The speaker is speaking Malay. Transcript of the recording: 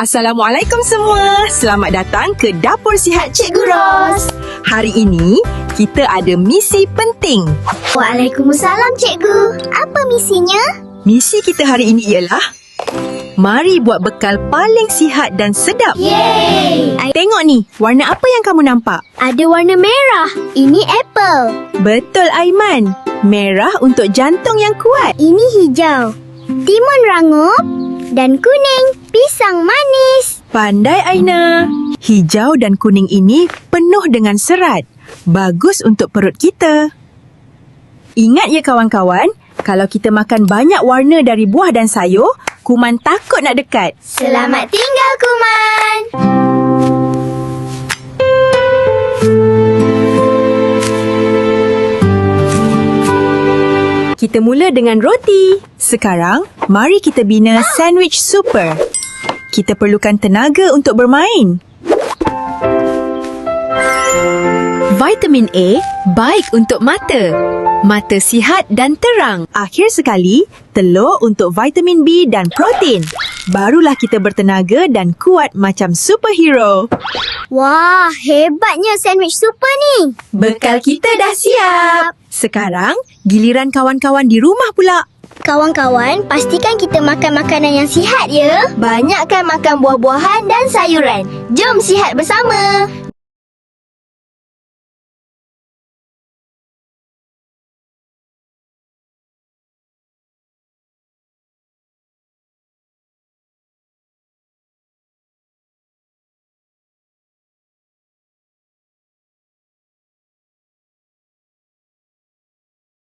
Assalamualaikum semua. Selamat datang ke Dapur Sihat Cikgu Ros. Hari ini, kita ada misi penting. Waalaikumsalam, Cikgu. Apa misinya? Misi kita hari ini ialah mari buat bekal paling sihat dan sedap. Yeay! Tengok ni, warna apa yang kamu nampak? Ada warna merah. Ini apple. Betul, Aiman. Merah untuk jantung yang kuat. Ini hijau. Timun rangup. Dan kuning, pisang manis. Pandai, Aina. Hijau dan kuning ini penuh dengan serat. Bagus untuk perut kita. Ingat ya kawan-kawan, kalau kita makan banyak warna dari buah dan sayur, kuman takut nak dekat. Selamat tinggal, kuman. Kita mula dengan roti. Sekarang, mari kita bina sandwich super. Kita perlukan tenaga untuk bermain. Vitamin A baik untuk mata. Mata sihat dan terang. Akhir sekali, telur untuk vitamin B dan protein. Barulah kita bertenaga dan kuat macam superhero. Wah, hebatnya sandwich super ni. Bekal kita dah siap. Sekarang, giliran kawan-kawan di rumah pula. Kawan-kawan, pastikan kita makan makanan yang sihat ya. Banyakkan makan buah-buahan dan sayuran. Jom sihat bersama.